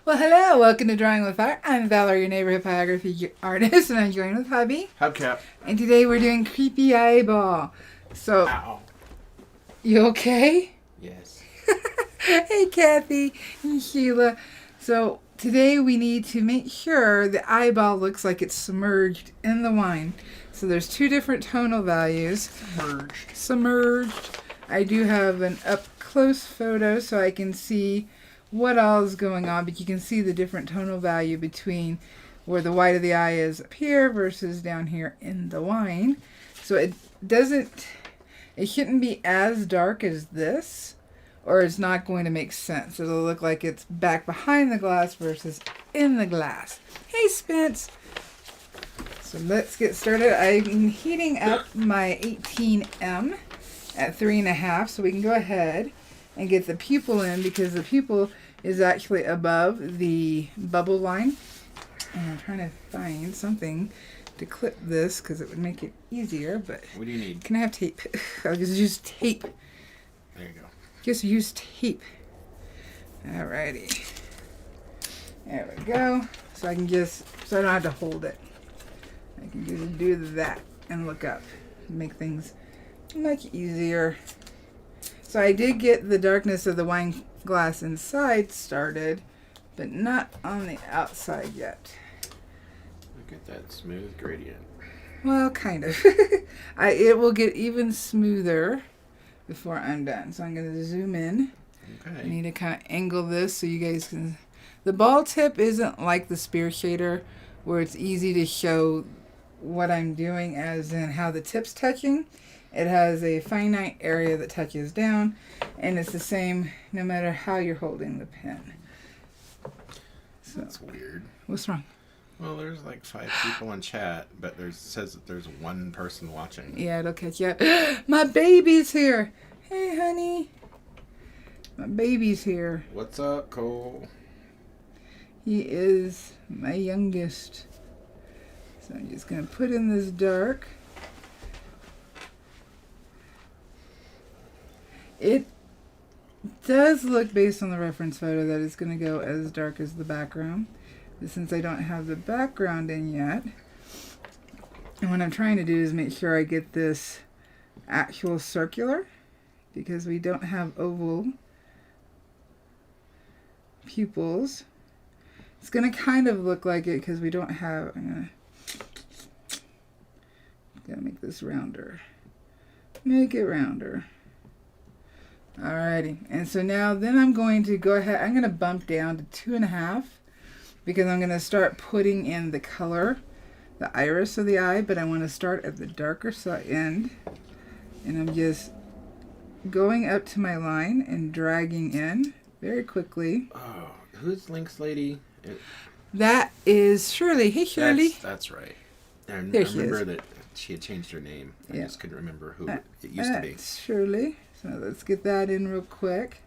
Well, hello. Welcome to Drawing with Fire. I'm Valarie, your neighborhood pyrography artist, and I'm joined with hubby. Hubcap. And today we're doing Creepy Eyeball. So, Ow. you okay? Yes. Hey, Kathy and Sheila. So, today we need to make sure the eyeball looks like it's submerged in the wine. So, there's two different tonal values. Submerged. I do have an up-close photo so I can see what all is going on, but you can see the different tonal value between where the white of the eye is up here versus down here in the wine. So it shouldn't be as dark as this, or it's not going to make sense. It'll look like it's back behind the glass versus in the glass. Hey, Spence. So let's get started. I'm heating up my 18M at 3.5, so we can go ahead and get the pupil in, because the pupil is actually above the bubble line. And I'm trying to find something to clip this because it would make it easier, but What do you need? can I have tape? I'll just use tape. There you go. Just use tape. Alrighty. There we go. So I don't have to hold it. I can just do that and look up and make things much easier. So I did get the darkness of the wine glass inside started, but not on the outside yet. Look at that smooth gradient. Well, kind of. It will get even smoother before I'm done. So I'm going to zoom in. Okay. I need to kind of angle this so you guys can... The ball tip isn't like the spear shader where it's easy to show what I'm doing as in how the tip's touching. It has a finite area that touches down, and it's the same no matter how you're holding the pen. So, that's weird. what's wrong? Well, there's like 5 people in chat, but it says that there's 1 person watching. Yeah, it'll catch you up. My baby's here. Hey, honey. My baby's here. What's up, Cole? He is my youngest. So I'm just going to put in this dark. It does look, based on the reference photo, that it's going to go as dark as the background. But since I don't have the background in yet, and what I'm trying to do is make sure I get this actual circular, because we don't have oval pupils. It's going to kind of look like it because we don't have... I'm going to make this rounder. Make it rounder. Alrighty, and so now then I'm going to go ahead, I'm going to bump down to 2.5 because I'm going to start putting in the color, the iris of the eye, but I want to start at the darker end, and I'm just going up to my line and dragging in very quickly. Oh, who's Link's lady? That is Shirley. Hey, Shirley. That's right. I There she remember is. that she had changed her name. I Yeah. just couldn't remember who it used to be. That's Shirley. So let's get that in real quick.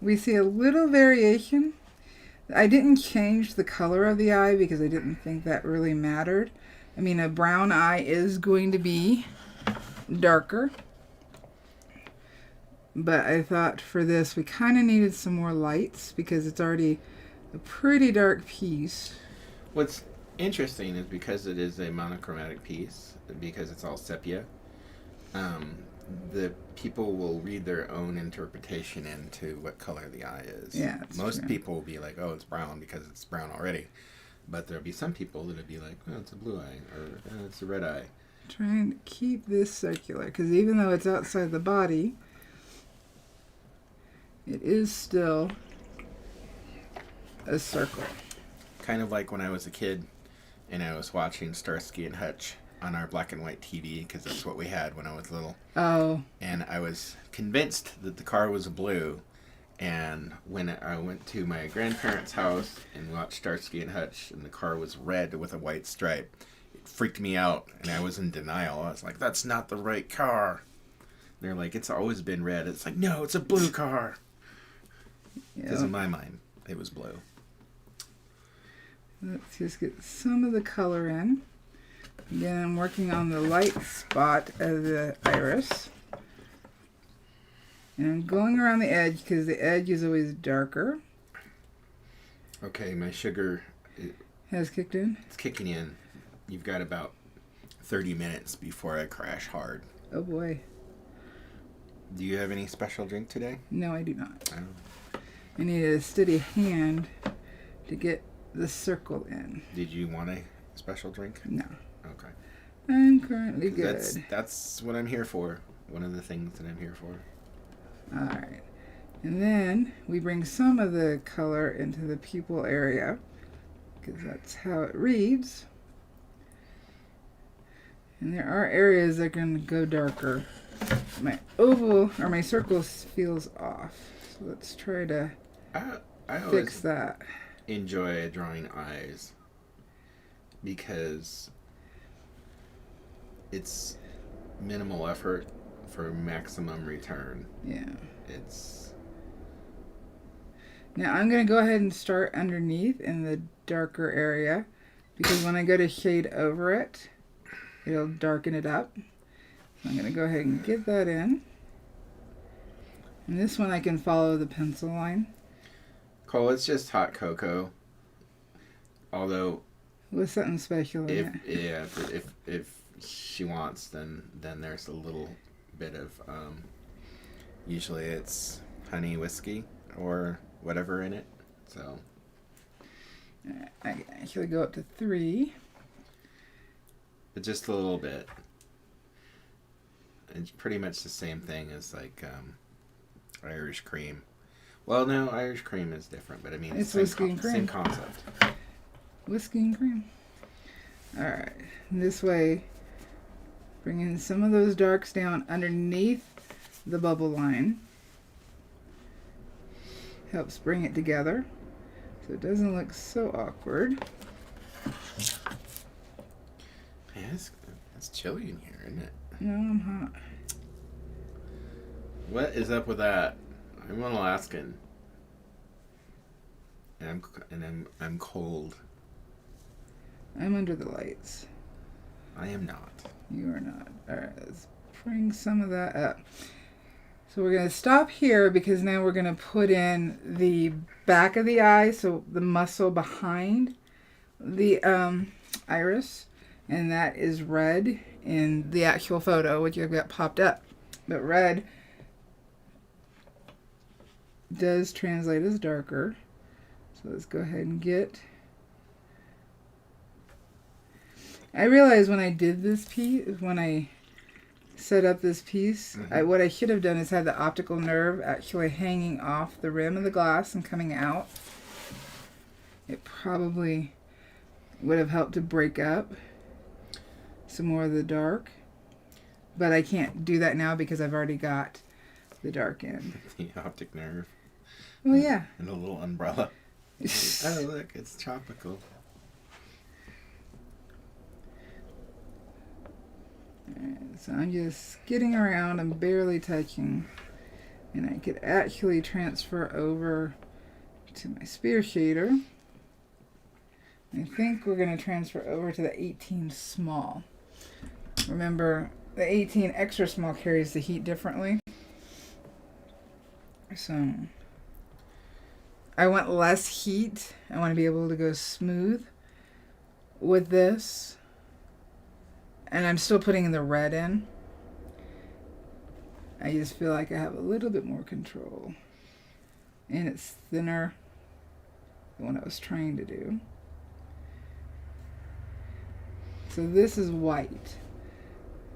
We see a little variation. I didn't change the color of the eye because I didn't think that really mattered. I mean, a brown eye is going to be darker. But I thought for this we kind of needed some more lights because it's already a pretty dark piece. What's interesting is because it is a monochromatic piece, because it's all sepia, the people will read their own interpretation into what color the eye is. Yeah, Most true. people will be like, oh, it's brown because it's brown already. But there'll be some people that'll be like, oh, it's a blue eye, or oh, it's a red eye. Trying to keep this circular because even though it's outside the body, it is still a circle. Kind of like when I was a kid and I was watching Starsky and Hutch on our black and white TV, because that's what we had when I was little. Oh. And I was convinced that the car was blue. And when I went to my grandparents' house and watched Starsky and Hutch and the car was red with a white stripe, it freaked me out and I was in denial. I was like, that's not the right car. And they're like, it's always been red. It's like, no, it's a blue car. Because in my mind, it was blue. Let's just get some of the color in. Again, I'm working on the light spot of the iris. And I'm going around the edge because the edge is always darker. Okay, my sugar has kicked in. it's kicking in. You've got about 30 minutes before I crash hard. Oh boy. Do you have any special drink today? No, I do not. Oh. I need a steady hand to get the circle in. Did you want a special drink? No. Okay. I'm currently good. That's what I'm here for. One of the things that I'm here for. All right. And then we bring some of the color into the pupil area because that's how it reads. And there are areas that can go darker. My oval or my circle feels off. So let's try to I fix that. Enjoy drawing eyes because it's minimal effort for maximum return. Yeah. It's Now I'm going to go ahead and start underneath in the darker area because when I go to shade over it, it'll darken it up. So I'm going to go ahead and get that in. And this one I can follow the pencil line. Cole, it's just hot cocoa. Although With something special in it. if she wants, then there's a little bit of usually it's honey whiskey or whatever in it. So I actually go up to 3. but just a little bit. It's pretty much the same thing as like Irish cream. Well, no, Irish cream is different, but I mean It's whiskey and cream. Same concept. Whiskey and cream. Alright, this way, bringing some of those darks down underneath the bubble line. Helps bring it together so it doesn't look so awkward. Man, it's chilly in here, isn't it? No, I'm hot. What is up with that? I'm Alaskan. And I'm cold. I'm under the lights. I am not. You are not. Alright, let's bring some of that up. So we're going to stop here because now we're going to put in the back of the eye, so the muscle behind the iris, and that is red in the actual photo, which you've got popped up. But red does translate as darker. So let's go ahead and get... I realized when I did this piece, when I set up this piece, what I should have done is had the optical nerve actually hanging off the rim of the glass and coming out. It probably would have helped to break up some more of the dark. But I can't do that now because I've already got the dark in. The optic nerve. Oh, yeah. And a little umbrella. Oh, look, it's tropical. Alright, so I'm just getting around, I'm barely touching, and I could actually transfer over to my spear shader. I think we're going to transfer over to the 18 small. Remember, the 18 extra small carries the heat differently. So I want less heat. I want to be able to go smooth with this. And I'm still putting the red in. I just feel like I have a little bit more control. And it's thinner than what I was trying to do. So this is white.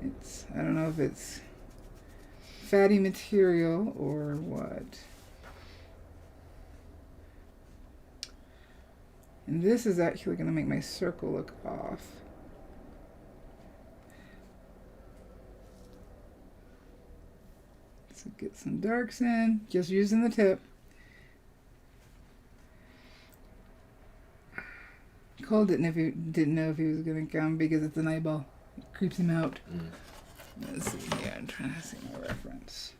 It's, I don't know if it's fatty material or what. And this is actually going to make my circle look off. So get some darks in, just using the tip. Cole didn't know if he was going to come because it's an eyeball. It creeps him out. Let's see here, I'm trying to see my reference.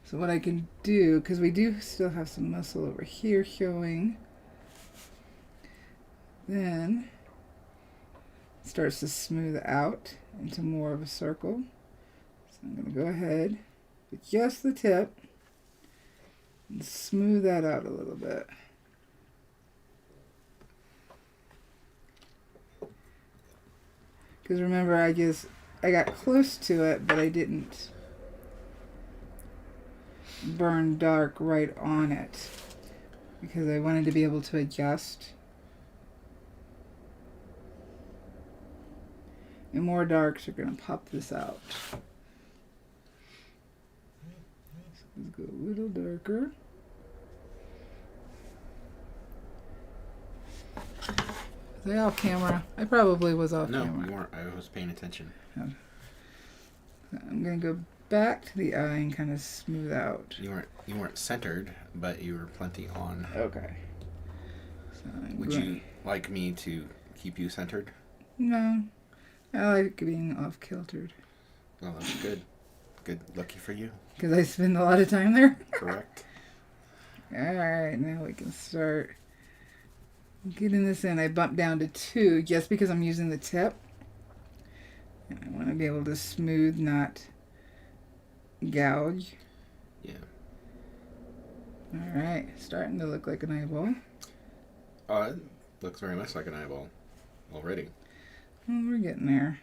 So what I can do, because we do still have some muscle over here showing, then it starts to smooth out into more of a circle. So I'm going to go ahead with just the tip and smooth that out a little bit. Because remember, I got close to it, but I didn't burn dark right on it. Because I wanted to be able to adjust. And more darks are going to pop this out. So let's go a little darker. Was I off camera? I probably was off camera. No, you weren't. I was paying attention. I'm going to go back to the eye and kind of smooth out. You weren't centered, but you were plenty on. Okay. So Would you like me to keep you centered? No. I like being off-kiltered. Well, that's good. Good. Lucky for you. Because I spend a lot of time there. Correct. Alright, now we can start getting this in. I bumped down to 2 just because I'm using the tip. And I want to be able to smooth, not gouge. Yeah. Alright, starting to look like an eyeball. Oh, it looks very much like an eyeball already. Well, we're getting there.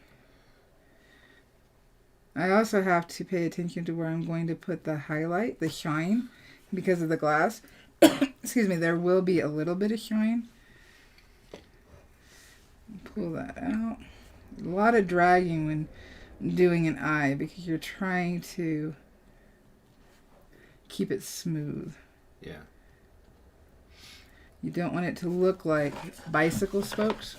I also have to pay attention to where I'm going to put the highlight, the shine, because of the glass. Excuse me, there will be a little bit of shine. Pull that out. A lot of dragging when doing an eye because you're trying to keep it smooth. Yeah. You don't want it to look like bicycle spokes.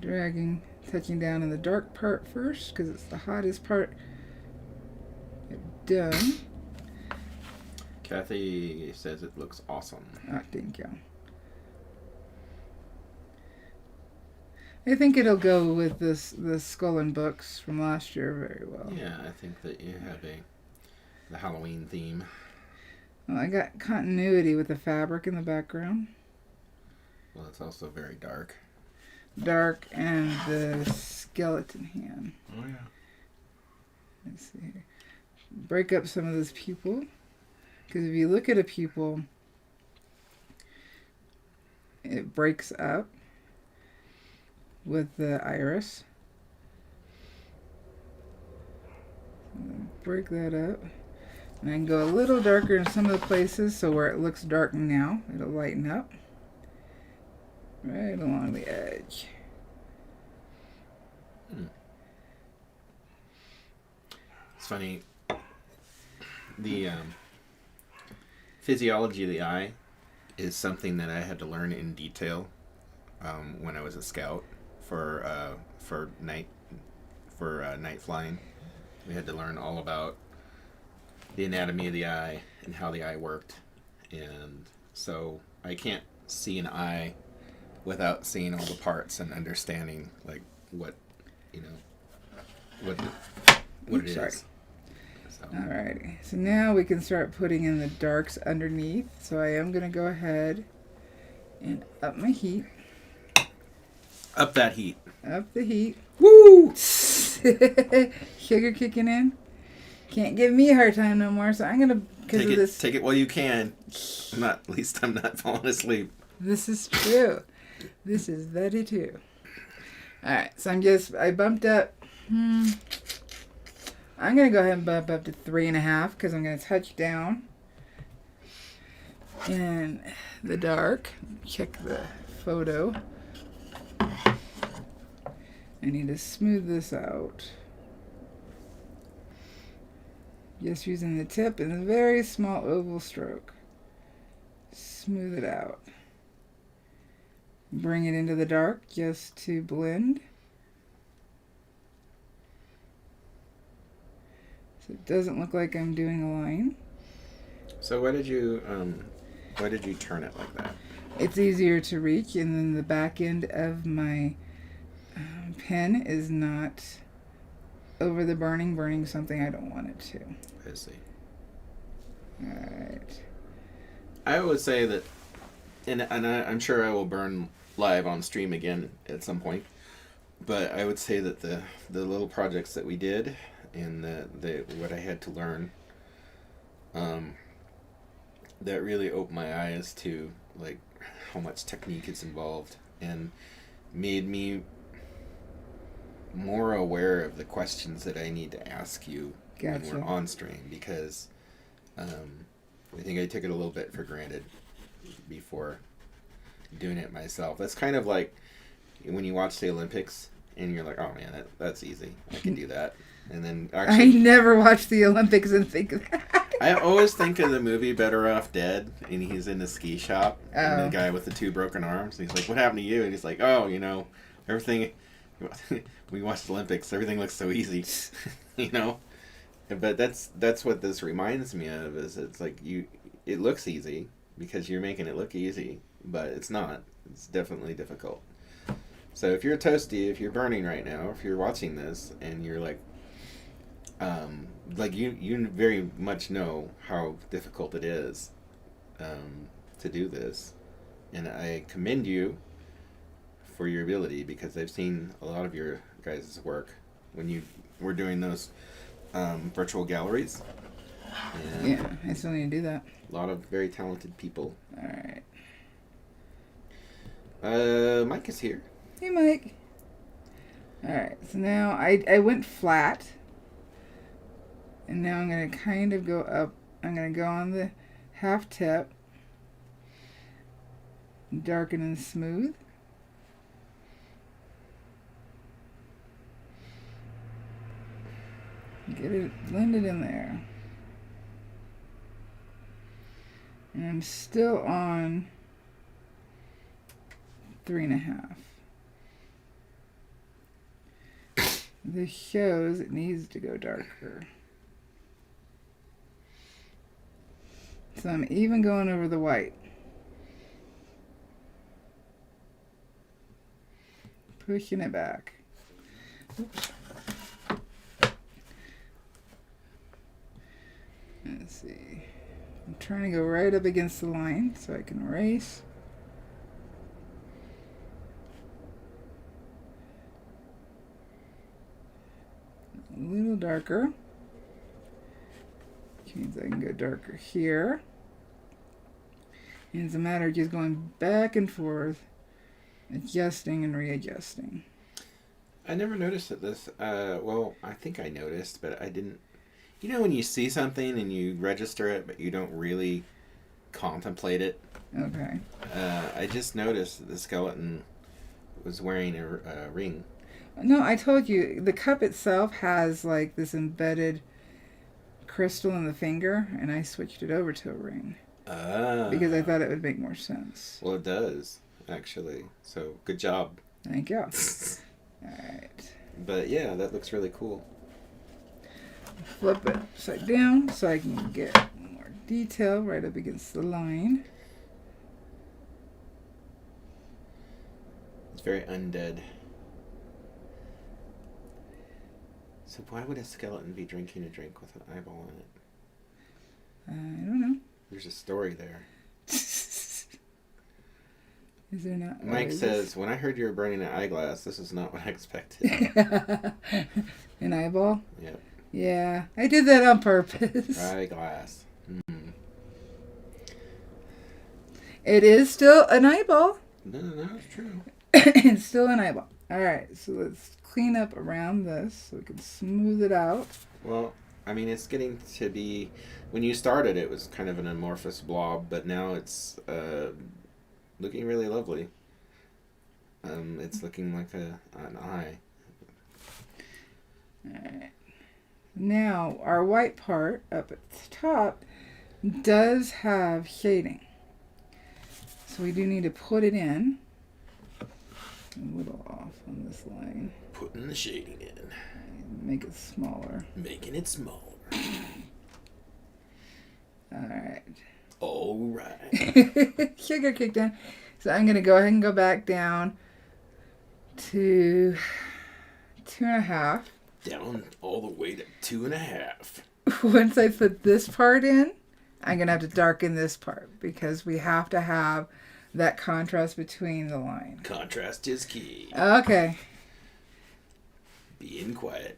Dragging, touching down in the dark part first because it's the hottest part. Done. Kathy says it looks awesome. Ah, thank you. I think it'll go with the Skull and Books from last year very well. Yeah, I think that you have the Halloween theme. Well, I got continuity with the fabric in the background. Well, it's also very dark. Dark and the skeleton hand. Oh, yeah. Let's see here. Break up some of this pupil. Because if you look at a pupil, it breaks up with the iris. Break that up. And I can go a little darker in some of the places, so where it looks dark now, it'll lighten up. Right along the edge. It's funny. The physiology of the eye is something that I had to learn in detail when I was a scout for night flying. We had to learn all about the anatomy of the eye and how the eye worked, and so I can't see an eye without seeing all the parts and understanding like what it is. So. Alrighty, so now we can start putting in the darks underneath. So I am going to go ahead and up my heat. Up that heat. Up the heat. Woo! Sugar kicking in. Can't give me a hard time no more, so I'm going to, because of this. Take it while you can. At least I'm not falling asleep. This is true. This is very true. Alright, so I bumped up. I'm going to go ahead and bump up to 3.5 because I'm going to touch down in the dark. Check the photo. I need to smooth this out. Just using the tip and a very small oval stroke. Smooth it out. Bring it into the dark just to blend. So it doesn't look like I'm doing a line. So why did you turn it like that? It's easier to reach, and then the back end of my pen is not over the burning something I don't want it to. I see. Alright. I would say that, and I'm sure I will burn live on stream again at some point, but I would say that the little projects that we did and the what I had to learn, that really opened my eyes to like how much technique is involved, and made me more aware of the questions that I need to ask you when we're on stream, because I think I took it a little bit for granted before doing it myself. That's kind of like when you watch the Olympics and you're like, oh man, that's easy. I can do that. And then actually, I never watched the Olympics and think of that. I always think of the movie Better Off Dead, and he's in the ski shop, and the guy with the 2 broken arms, and he's like, what happened to you? And he's like, oh, everything, we watched the Olympics, everything looks so easy, But that's what this reminds me of, is it's like it looks easy because you're making it look easy, but it's not. It's definitely difficult. So if you're toasty, if you're burning right now, if you're watching this and you're like you very much know how difficult it is to do this, and I commend you for your ability, because I've seen a lot of your guys' work when you were doing those virtual galleries. And yeah, I still need to do that. A lot of very talented people. All right. Mike is here. Hey, Mike. All right, so now I went flat, and now I'm going to kind of go up. I'm going to go on the half tip, darken and smooth. Get it blended in there. And I'm still on 3.5. This shows it needs to go darker. So I'm even going over the white. Pushing it back. Oops. Let's see. I'm trying to go right up against the line so I can erase. A little darker. Which means I can go darker here. And it's a matter of just going back and forth, adjusting and readjusting. I never noticed that this, well, I think I noticed, but I didn't. You know when you see something and you register it, but you don't really contemplate it? Okay. I just noticed that the skeleton was wearing a ring. No, I told you, the cup itself has like this embedded crystal in the finger, and I switched it over to a ring. Because I thought it would make more sense. Well, it does, actually. So, good job. Thank you. Alright. But yeah, that looks really cool. Flip it upside down so I can get more detail right up against the line. It's very undead. So why would a skeleton be drinking a drink with an eyeball in it? I don't know. There's a story there. Is there not? Mike says, when I heard you were burning an eyeglass, this is not what I expected. An eyeball? Yep. Yeah, I did that on purpose. Eyeglass. Mm. It is still an eyeball. No, it's true. It's still an eyeball. Alright, so let's clean up around this so we can smooth it out. Well, I mean, it's getting to be... When you started, it was kind of an amorphous blob, but now it's looking really lovely. It's looking like an eye. Alright. Now, our white part up at the top does have shading. So we do need to put it in. A little off on this line. Putting the shading in. Make it smaller. Making it smaller. Alright. Alright. Sugar kicked in. So I'm going to go ahead and go back down to 2.5. Down all the way to 2.5. Once I put this part in, I'm going to have to darken this part because we have to have that contrast between the line. Contrast is key. Okay. Being quiet.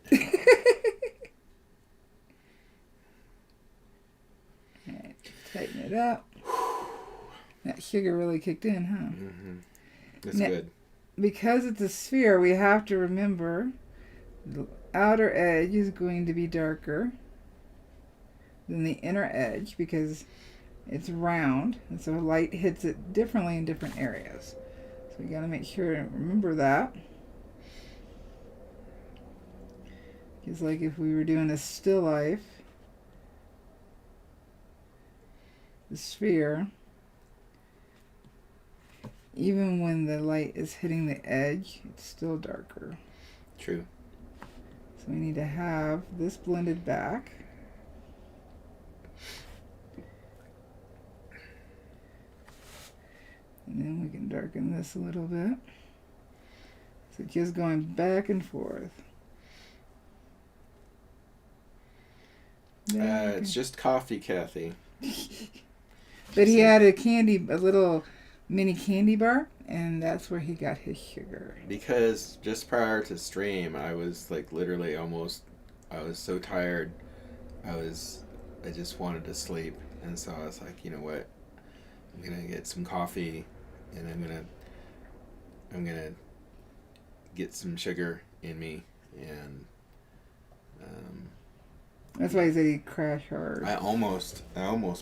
Right, tighten it up. That sugar really kicked in, huh? Mm-hmm. That's Now, good. because it's a sphere, we have to remember the outer edge is going to be darker than the inner edge because it's round, and so light hits it differently in different areas. So we got to make sure and remember that. Because like if we were doing a still life, the sphere, even when the light is hitting the edge, it's still darker. True. So we need to have this blended back. And then we can darken this a little bit. So just going back and forth. It's just coffee, Kathy. But he had a little mini candy bar, and that's where he got his sugar. Because just prior to stream, I was like literally almost, I was so tired. I just wanted to sleep. And so I was like, you know what? I'm going to get some coffee and I'm going to get some sugar in me. And that's why he said he'd crash hard. I almost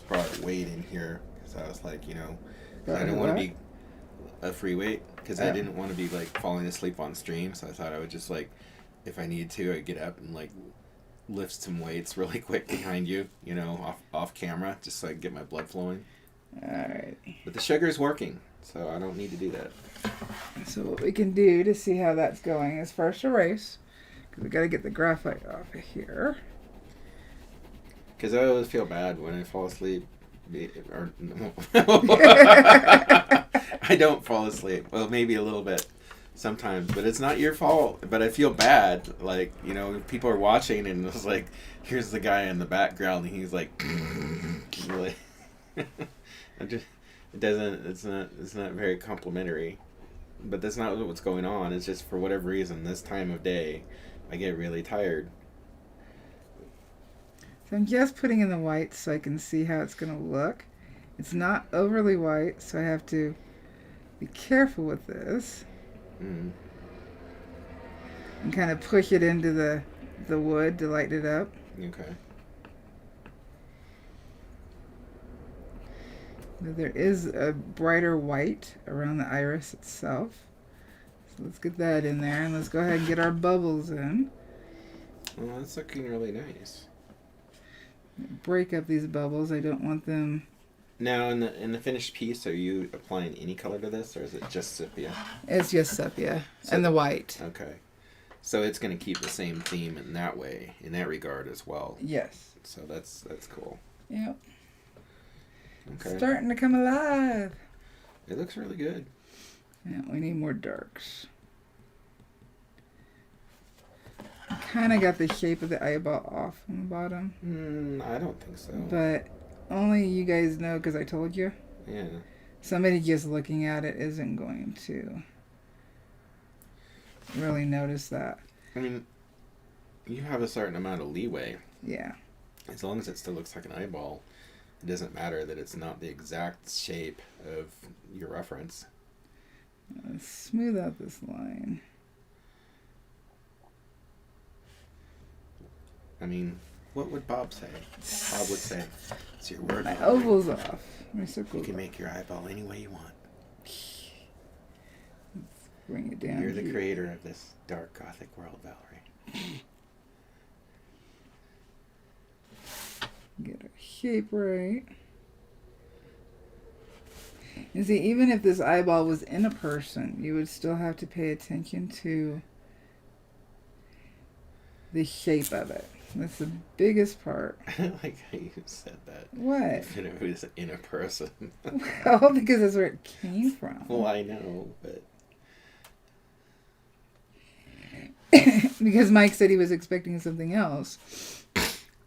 brought weight in here because I was like, you know, I didn't want to be a free weight because I didn't want to be like falling asleep on stream. So I thought I would just like, if I needed to, I'd get up and like lift some weights really quick behind you, you know, off camera, just so I could get my blood flowing. All right. But the sugar's working, so I don't need to do that. So what we can do to see how that's going is first erase, because we got to get the graphite off of here. Because I always feel bad when I fall asleep. I don't fall asleep. Well, maybe a little bit sometimes, but it's not your fault. But I feel bad. Like, you know, people are watching and it's like, here's the guy in the background and he's like, really. It's not very complimentary. But that's not what's going on. It's just for whatever reason, this time of day, I get really tired. So I'm just putting in the white so I can see how it's going to look. It's not overly white, so I have to be careful with this. And kind of push it into the wood to lighten it up. Okay. But there is a brighter white around the iris itself. So let's get that in there, and let's go ahead and get our bubbles in. Well, that's looking really nice. Break up these bubbles. I don't want them. Now, in the finished piece, are you applying any color to this, or is it just sepia? It's just sepia and the white. Okay. So it's going to keep the same theme in that way, in that regard as well. Yes. So that's cool. Yep. Okay. Starting to come alive. It looks really good. Yeah, we need more darks. Kind of got the shape of the eyeball off on the bottom. I don't think so. But only you guys know because I told you. Yeah. Somebody just looking at it isn't going to really notice that. I mean, you have a certain amount of leeway. Yeah. As long as it still looks like an eyeball, it doesn't matter that it's not the exact shape of your reference. Let's smooth out this line. I mean, what would Bob say? Bob would say, it's your word. My oval's off. My circle's You can off. make your eyeball any way you want. Let's bring it down. You're the here. creator of this dark gothic world, Valarie. Get our shape right. And see, even if this eyeball was in a person, you would still have to pay attention to the shape of it. That's the biggest part. I like how you said that. What? If it was in a person. Well, because that's where it came from. Well, I know, but... Because Mike said he was expecting something else.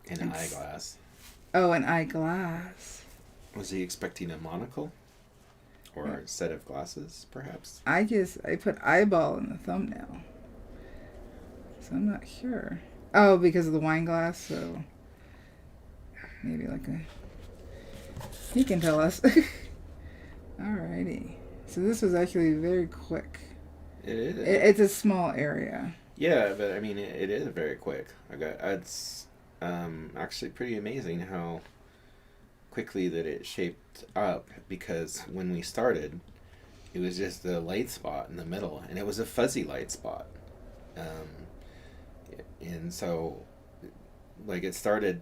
An eyeglass. Oh, an eyeglass. Was he expecting a monocle? Or a set of glasses, perhaps? I put eyeball in the thumbnail. So I'm not sure. Oh, because of the wine glass, so maybe like a... He can tell us. Alrighty. So this was actually very quick. It is. It's a small area. Yeah, but I mean, it is very quick. It's actually pretty amazing how quickly that it shaped up, because when we started, it was just a light spot in the middle, and it was a fuzzy light spot. And so, like, it started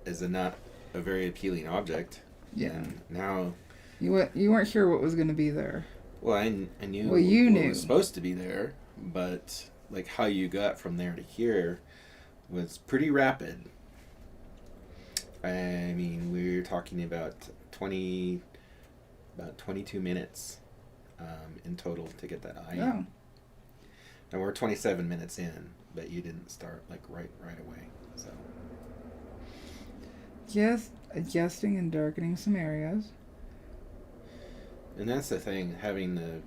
as not a very appealing object. Yeah. And now... You weren't sure what was going to be there. Well, I knew Well, you what knew. was supposed to be there, but, like, how you got from there to here was pretty rapid. I mean, we were talking about 22 minutes in total to get that eye. Oh. And we're 27 minutes in, but you didn't start like right away. So Just adjusting and darkening some areas. And that's the thing, having the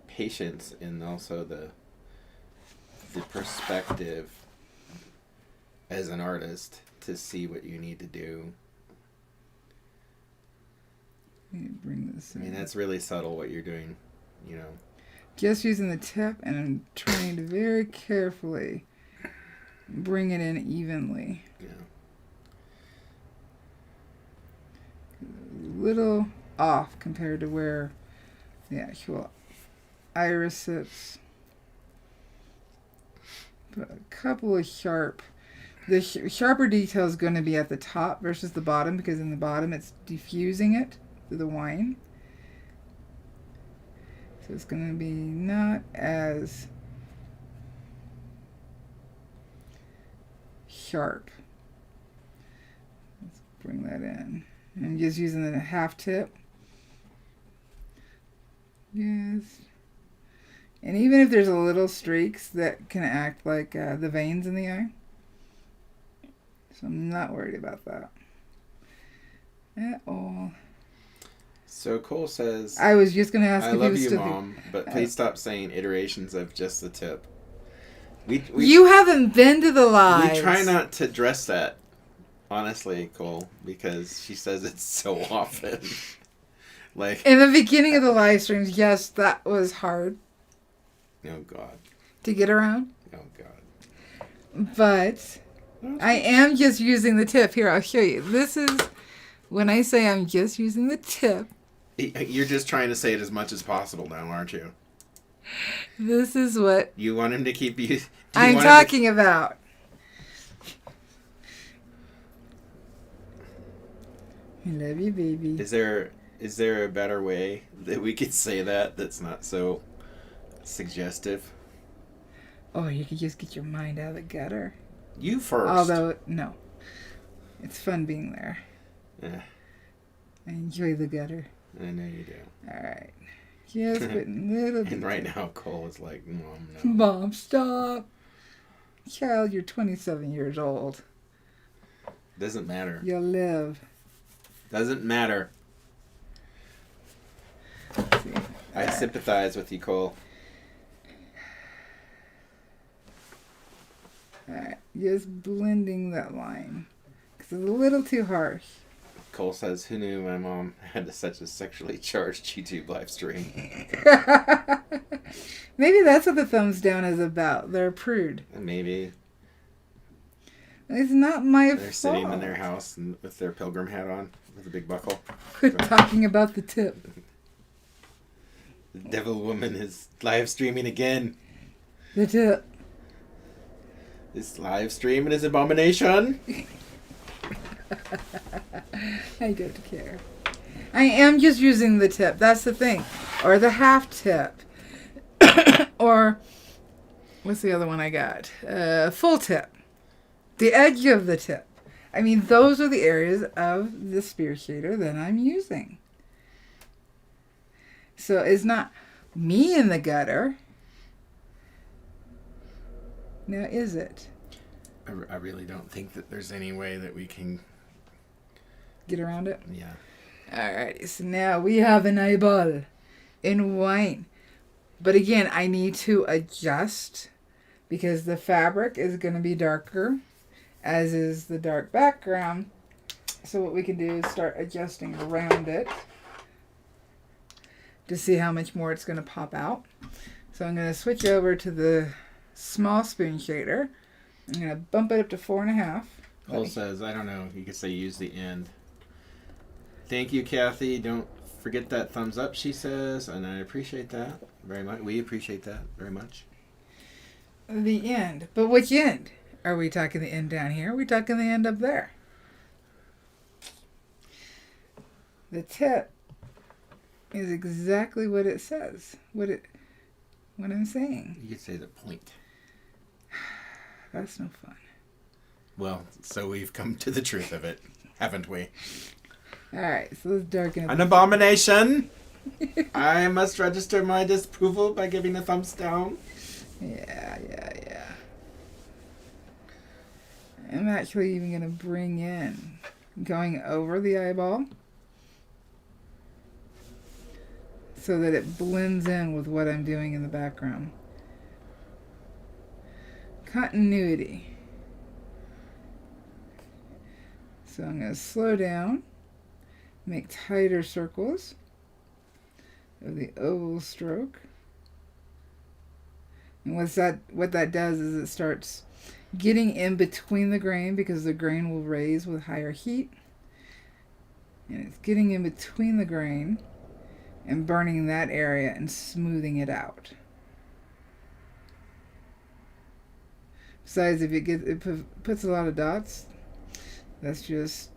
patience and also the perspective as an artist to see what you need to do. Let me bring this in. I mean, that's really subtle what you're doing, you know. Just using the tip, and I'm trying to very carefully bring it in evenly. Yeah. A little off compared to where the actual iris sits. But a couple of the sharper detail is going to be at the top versus the bottom, because in the bottom it's diffusing it through the wine. So it's going to be not as sharp. Let's bring that in. I'm just using the half tip. Yes. And even if there's a little streaks, that can act like the veins in the eye. So I'm not worried about that at all. So Cole says, I was just going to ask I if love he was you, still... Mom, but please stop saying iterations of just the tip. You haven't been to the lives. We try not to address that, honestly, Cole, because she says it so often. Like, in the beginning of the live streams, yes, that was hard. Oh, God. To get around. Oh, God. But I am just using the tip. Here, I'll show you. This is when I say I'm just using the tip. You're just trying to say it as much as possible now, aren't you? This is what you want him to keep you. I'm talking about. I love you, baby. Is there a better way that we could say that's not so suggestive? Oh, you could just get your mind out of the gutter. You first. Although, no. It's fun being there. Yeah. I enjoy the gutter. I know you do. All right. Just putting little... And right now, Cole is like, Mom, no. Mom, stop. Child, you're 27 years old. Doesn't matter. You'll live. Doesn't matter. I sympathize with you, Cole. Alright, just blending that line. Because it's a little too harsh. Cole says, who knew my mom had such a sexually charged YouTube live stream? Maybe that's what the thumbs down is about. They're a prude. Maybe. It's not my They're fault. sitting in their house and with their pilgrim hat on with a big buckle. Quit talking about the tip. The devil woman is live streaming again. The tip. This live stream is abomination. I don't care. I am just using the tip. That's the thing. Or the half tip. Or, what's the other one I got? Full tip. The edge of the tip. I mean, those are the areas of the spear shader that I'm using. So it's not me in the gutter. Now, is it? I really don't think that there's any way that we can get around it. Yeah. Alright, so now we have an eyeball in wine. But again, I need to adjust because the fabric is going to be darker, as is the dark background. So what we can do is start adjusting around it. to see how much more it's going to pop out. So I'm going to switch over to the small spoon shader. I'm going to bump it up to 4.5. Cole says, I don't know, you could say use the end. Thank you, Kathy. Don't forget that thumbs up, she says, and I appreciate that very much. We appreciate that very much. The end. But which end? Are we talking the end down here? Are we talking the end up there? The tip is exactly what it says. What I'm saying. You could say the point. That's no fun. Well, so we've come to the truth of it, haven't we? All right, so let's darken it. An abomination! I must register my disapproval by giving a thumbs down. Yeah. I'm actually even going to bring in, going over the eyeball so that it blends in with what I'm doing in the background. Continuity. So I'm going to slow down, make tighter circles of the oval stroke. And what that does is it starts getting in between the grain because the grain will raise with higher heat. And it's getting in between the grain and burning that area and smoothing it out. Besides, if it puts a lot of dots, that's just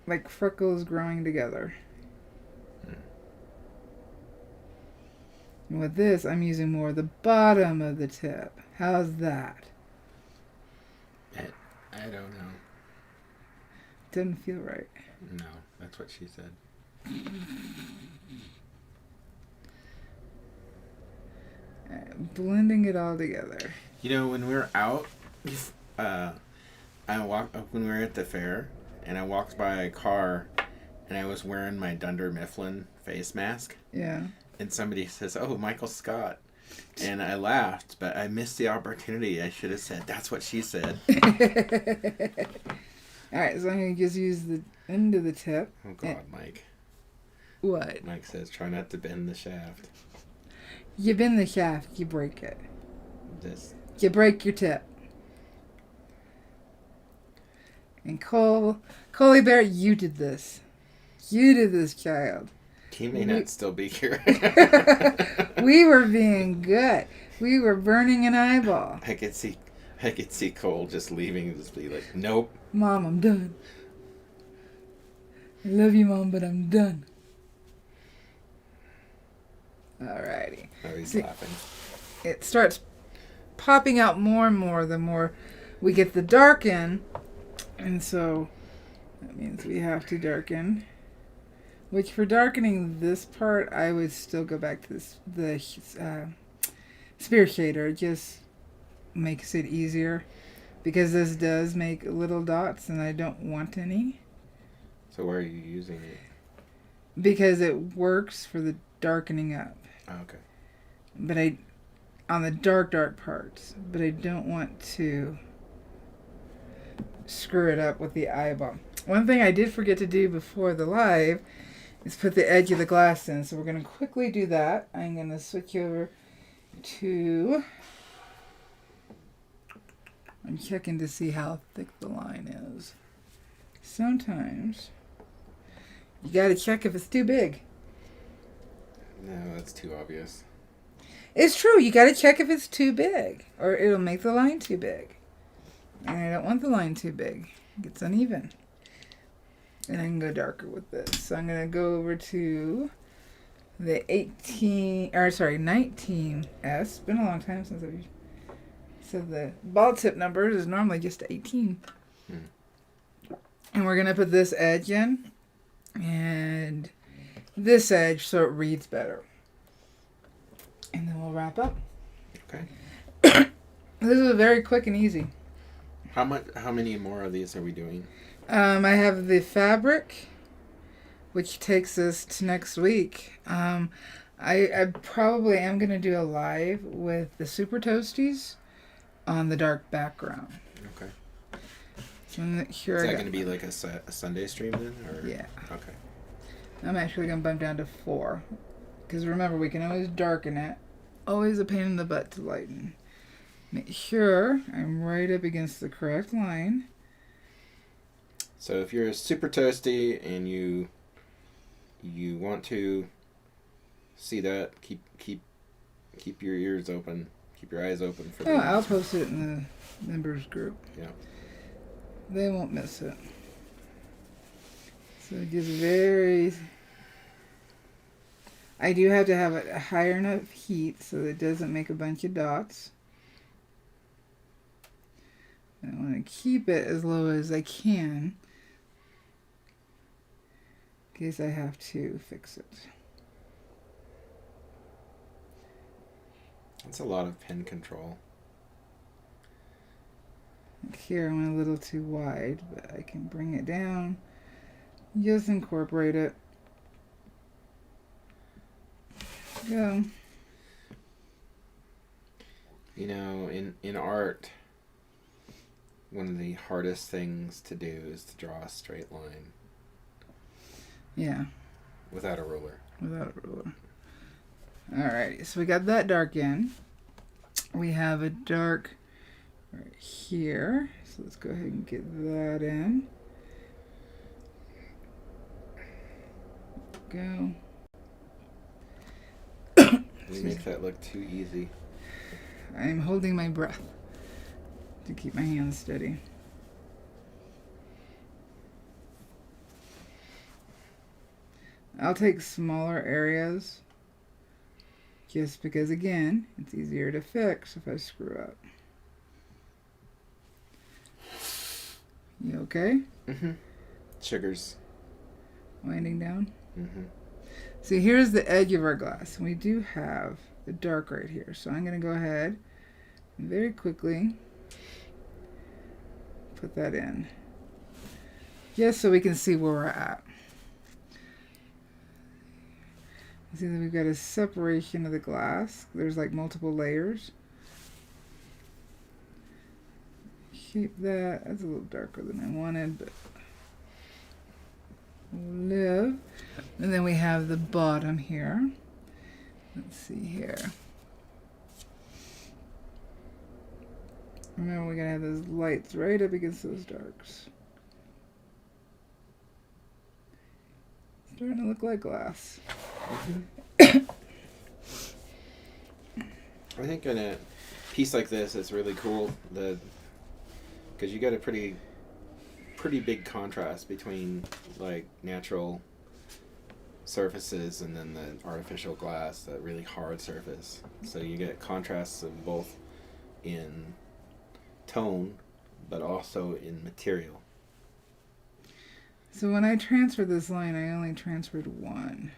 like freckles growing together. And with this, I'm using more of the bottom of the tip. How's that? I don't know. Doesn't feel right. No, that's what she said. Blending it all together. You know, when we were out, when we were at the fair, and I walked by a car, and I was wearing my Dunder Mifflin face mask. Yeah. And somebody says, "Oh, Michael Scott," and I laughed, but I missed the opportunity. I should have said, "That's what she said." All right, so I'm going to just use the end of the tip. Oh, God, Mike. What? Mike says, try not to bend the shaft. You bend the shaft, you break it. Just. You break your tip. And Coley Bear, you did this. You did this, child. He may not still be here. We were being good. We were burning an eyeball. I could see Cole just leaving and just be like, nope. Mom, I'm done. I love you, Mom, but I'm done. Alrighty. Oh, he's laughing. It starts popping out more and more the more we get the dark in. And so that means we have to darken. Which for darkening this part, I would still go back to the spear shader. It just makes it easier. Because this does make little dots and I don't want any. So why are you using it? Because it works for the darkening up. Oh, okay. But on the dark parts. But I don't want to screw it up with the eyeball. One thing I did forget to do before the live is put the edge of the glass in. So we're going to quickly do that. I'm going to switch over to... I'm checking to see how thick the line is. Sometimes you got to check if it's too big. No, that's too obvious. It's true. You got to check if it's too big or it'll make the line too big. And I don't want the line too big. It gets uneven. And I can go darker with this. So I'm going to go over to the 19S. It's been a long time since I've used. So the ball tip number is normally just 18. And we're going to put this edge in and this edge so it reads better. And then we'll wrap up. Okay. This is very quick and easy. How many more of these are we doing? I have the fabric, which takes us to next week. I probably am going to do a live with the Super Toasties on the dark background. Okay. So I'm not sure. Is that going to be like a Sunday stream then? Or? Yeah. Okay. I'm actually going to bump down to 4. Because remember, we can always darken it. Always a pain in the butt to lighten. Make sure I'm right up against the correct line. So if you're super toasty and you want to see that, keep your ears open, keep your eyes open for. Oh, I'll post it in the members group. Yeah. They won't miss it. So it gets very. I do have to have it higher enough heat so that it doesn't make a bunch of dots. I want to keep it as low as I can in case I have to fix it. That's a lot of pen control. Here I went a little too wide, but I can bring it down. Just incorporate it. Go. You know, in art, one of the hardest things to do is to draw a straight line. Yeah. Without a ruler. Without a ruler. Alright, so we got that dark in. We have a dark right here. So let's go ahead and get that in. Go. You make that look too easy. I'm holding my breath to keep my hands steady. I'll take smaller areas just because, again, it's easier to fix if I screw up. You okay? Mm-hmm. Sugars. Winding down? Mm-hmm. See, here's the edge of our glass. We do have the dark right here. So I'm going to go ahead and very quickly put that in. Just so we can see where we're at. See that we've got a separation of the glass. There's like multiple layers. Keep that. That's a little darker than I wanted, but we'll live. And then we have the bottom here. Let's see here. Remember, we're going to have those lights right up against those darks. Starting to look like glass. Mm-hmm. I think in a piece like this, it's really cool because you got a pretty big contrast between like natural surfaces and then the artificial glass, that really hard surface. So you get contrasts of both in tone, but also in material. So when I transferred this line, I only transferred one.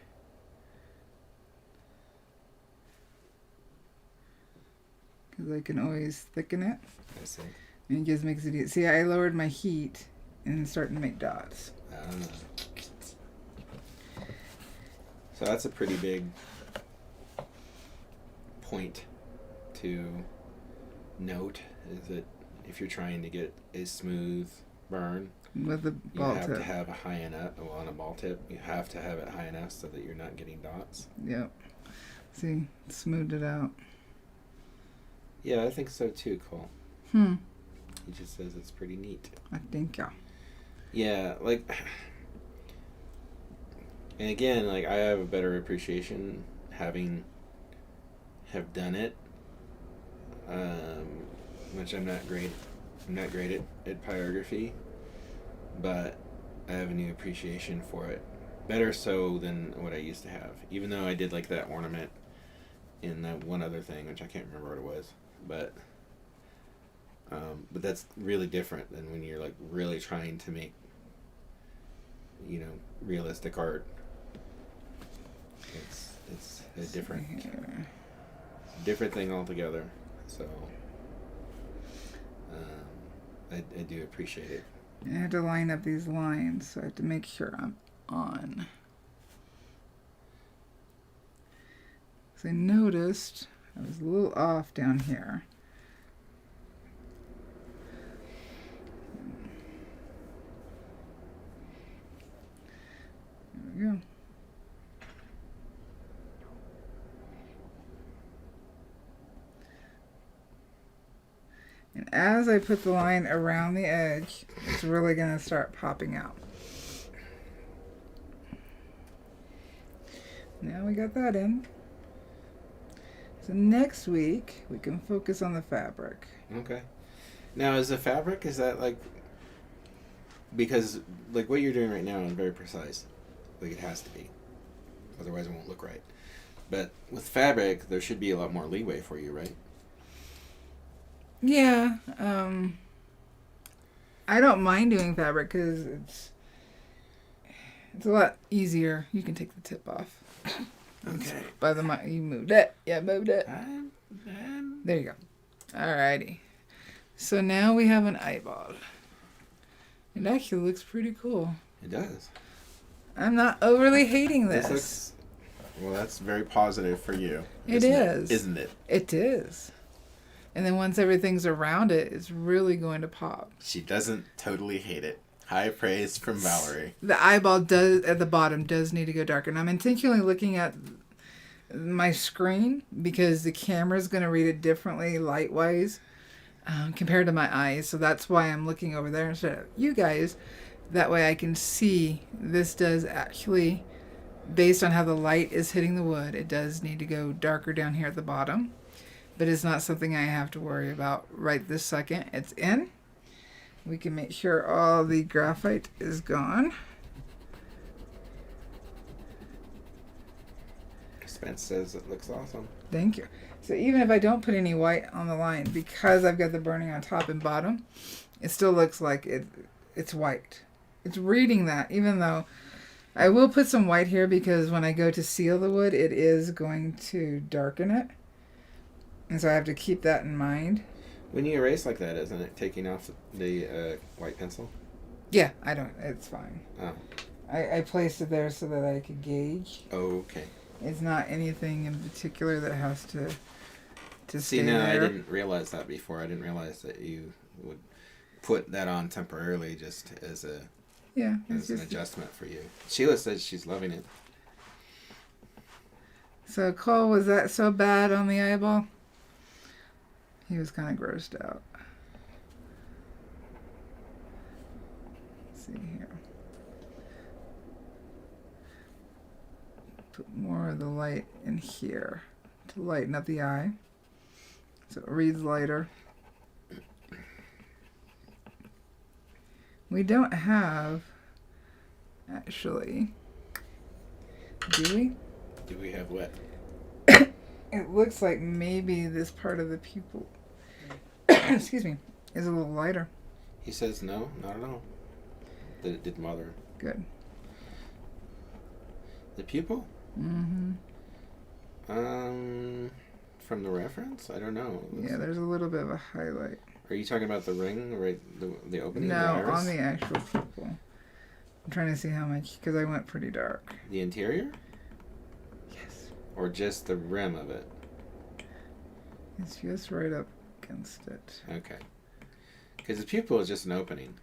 Because I can always thicken it. I see. And it just makes it easy. See, I lowered my heat and it's starting to make dots. So that's a pretty big point to note, is that if you're trying to get a smooth burn, with the you ball have tip. to have a high enough, well, on a ball tip, you have to have it high enough so that you're not getting dots. Yep. See, smoothed it out. Yeah, I think so too, Cole. He just says it's pretty neat. I think, yeah. Yeah, like, and again, like, I have a better appreciation have done it, which I'm not great at pyrography, but I have a new appreciation for it. Better so than what I used to have. Even though I did like that ornament in that one other thing, which I can't remember what it was, but that's really different than when you're like really trying to make, you know, realistic art. It's a different thing altogether. So I do appreciate it. I have to line up these lines, so I have to make sure I'm on. So I noticed I was a little off down here. There we go. as I put the line around the edge, it's really going to start popping out. Now we got that in. So next week, we can focus on the fabric. Okay. Now, is the fabric, is that like, because like what you're doing right now is very precise. Like it has to be. Otherwise it won't look right. But with fabric, there should be a lot more leeway for you, right? Yeah. I don't mind doing fabric because it's a lot easier. You can take the tip off. Okay. By the you moved it. Yeah, moved it. There you go. Alrighty. So now we have an eyeball. It actually looks pretty cool. It does. I'm not overly hating this. Looks, well, that's very positive for you. It is. Isn't it? It is. And then once everything's around it, it's really going to pop. She doesn't totally hate it. High praise from Valarie. The eyeball does at the bottom does need to go darker. And I'm intentionally looking at my screen because the camera is going to read it differently light-wise compared to my eyes. So that's why I'm looking over there instead of you guys. That way I can see this does actually, based on how the light is hitting the wood, it does need to go darker down here at the bottom. But it's not something I have to worry about right this second. It's in. We can make sure all the graphite is gone. Spence says it looks awesome. Thank you. So even if I don't put any white on the line, because I've got the burning on top and bottom, it still looks like it's white. It's reading that, even though I will put some white here because when I go to seal the wood, it is going to darken it. And so I have to keep that in mind. When you erase like that, isn't it taking off the white pencil? Yeah, I don't. It's fine. Oh. I placed it there so that I could gauge. Okay. It's not anything in particular that has to See, stay no, there. I didn't realize that before. I didn't realize that you would put that on temporarily just as an adjustment for you. Sheila says she's loving it. So Cole, was that so bad on the eyeball? He was kind of grossed out. Let's see here. Put more of the light in here to lighten up the eye so it reads lighter. We don't have, actually, do we? Do we have what? It looks like maybe this part of the pupil, excuse me, is a little lighter. He says no, not at all. That it didn't bother him. Good. The pupil? Mm-hmm. From the reference? I don't know. Yeah, there's a little bit of a highlight. Are you talking about the ring, right? The opening? No, the iris? on the actual pupil. I'm trying to see how much, because I went pretty dark. The interior? Yes. Or just the rim of it? It's just right up against it. Okay. Because the pupil is just an opening.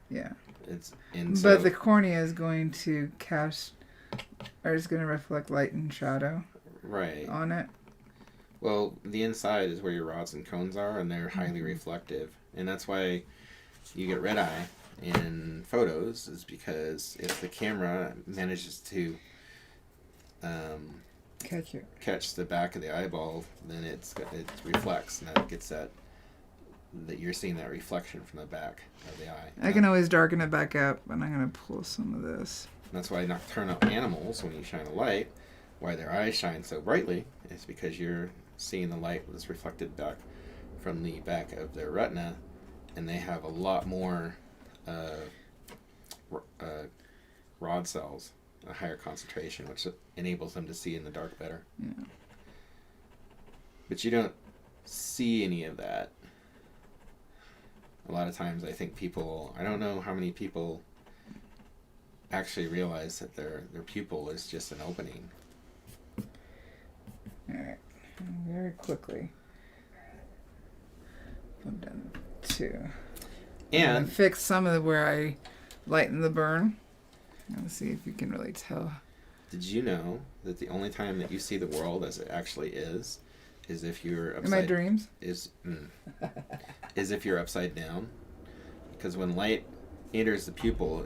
Yeah. It's in. But the cornea is going to cast, or it's going to reflect light and shadow. Right. On it. Well, the inside is where your rods and cones are, and they're highly reflective. And that's why you get red eye in photos, is because if the camera manages to catch the back of the eyeball, then it reflects, and that gets that you're seeing that reflection from the back of the eye. I can always darken it back up, and I'm going to pull some of this. And that's why nocturnal animals, when you shine a light, why their eyes shine so brightly is because you're seeing the light that's reflected back from the back of their retina, and they have a lot more rod cells, a higher concentration, which enables them to see in the dark better. Yeah. But you don't see any of that. A lot of times I think I don't know how many people actually realize that their pupil is just an opening. Alright, very quickly. Put down 2. And fix some of where I lighten the burn. Let's see if you can really tell. Did you know that the only time that you see the world as it actually is is if you're upside. In my dreams. Is if you're upside down, because when light enters the pupil,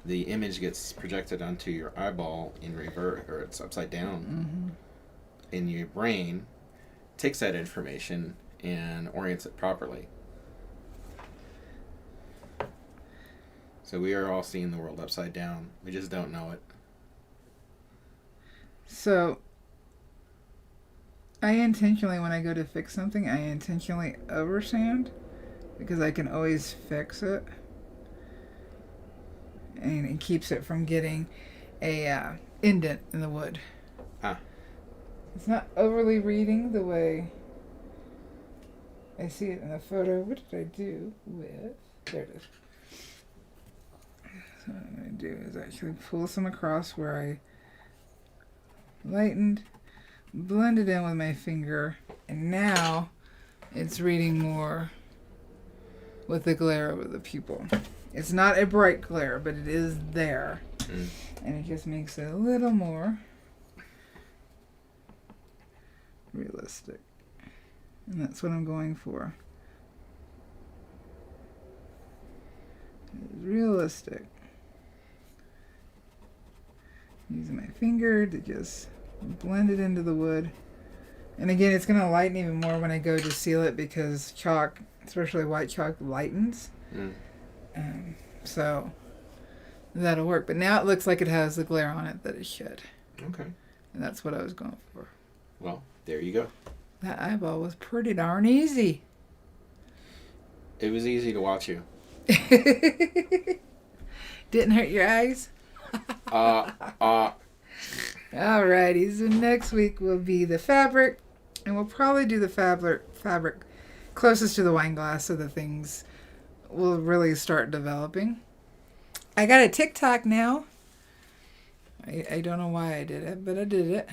the image gets projected onto your eyeball in reverse, or it's upside down. And your brain takes that information and orients it properly. So we are all seeing the world upside down. We just don't know it. So I intentionally, when I go to fix something, I intentionally oversand because I can always fix it. And it keeps it from getting a indent in the wood. It's not overly reading the way I see it in the photo. What did I do with... There it is. So what I'm going to do is actually pull some across where I lightened, blend it in with my finger, and now it's reading more with the glare over the pupil. It's not a bright glare, but it is there. And it just makes it a little more realistic. And that's what I'm going for. It's realistic. Using my finger to just blend it into the wood. And again, it's going to lighten even more when I go to seal it because chalk, especially white chalk, lightens. So that'll work. But now it looks like it has the glare on it that it should. Okay. And that's what I was going for. Well, there you go. That eyeball was pretty darn easy. It was easy to watch you. Didn't hurt your eyes? Alrighty, so next week will be the fabric. And we'll probably do the fabric closest to the wine glass so the things will really start developing. I got a TikTok now. I don't know why I did it, but I did it.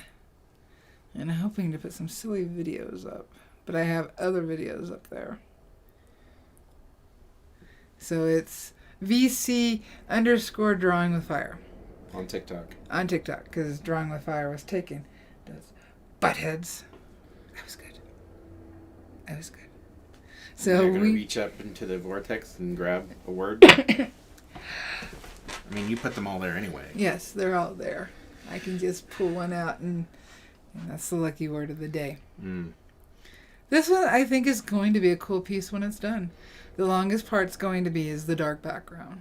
And I'm hoping to put some silly videos up. But I have other videos up there. So it's VC_drawing with fire. On TikTok. On TikTok, because drawing with fire was taken. Those butt heads. That was good. That was good. So You're going to reach up into the vortex and grab a word? I mean, you put them all there anyway. Yes, they're all there. I can just pull one out, and that's the lucky word of the day. This one, I think, is going to be a cool piece when it's done. The longest part's going to be is the dark background.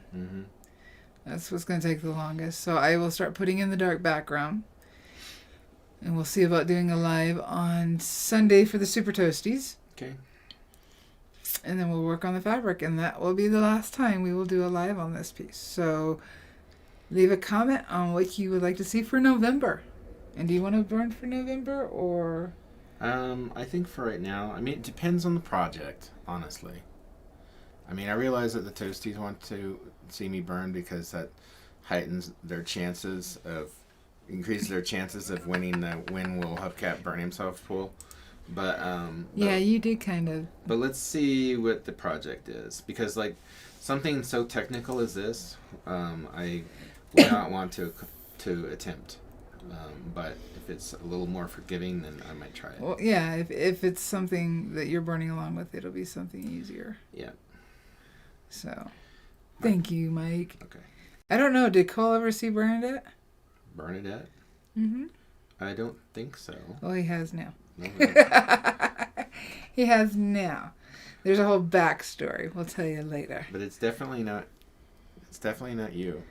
That's what's going to take the longest. So I will start putting in the dark background. And we'll see about doing a live on Sunday for the Super Toasties. Okay. And then we'll work on the fabric. And that will be the last time we will do a live on this piece. So leave a comment on what you would like to see for November. And do you want to burn for November or... I think for right now, I mean, it depends on the project, honestly. I mean, I realize that the Toasties want to see me burn because that heightens their chances of, increases their chances of winning the When Will Hubcap Burn Himself pool. But, yeah, you did kind of. But let's see what the project is. Because, like, something so technical as this, I would not want to attempt. But if it's a little more forgiving, then I might try it. Well, yeah, if it's something that you're burning along with, it'll be something easier. Yeah. So, thank you, Mike. Okay. I don't know, did Cole ever see Bernadette? Bernadette? I don't think so. Well, he has now. No. He has now. There's a whole backstory. We'll tell you later. But it's definitely not. It's definitely not you.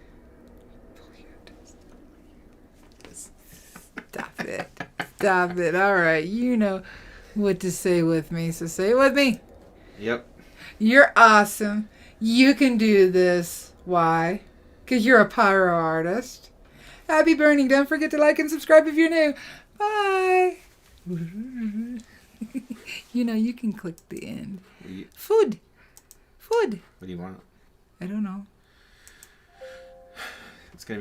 Stop it. Stop it. All right. You know what to say with me, so say it with me. Yep. You're awesome. You can do this. Why? Because you're a pyro artist. Happy burning. Don't forget to like and subscribe if you're new. Bye. You know, you can click the end. Food. Food. What do you want? I don't know. It's going to be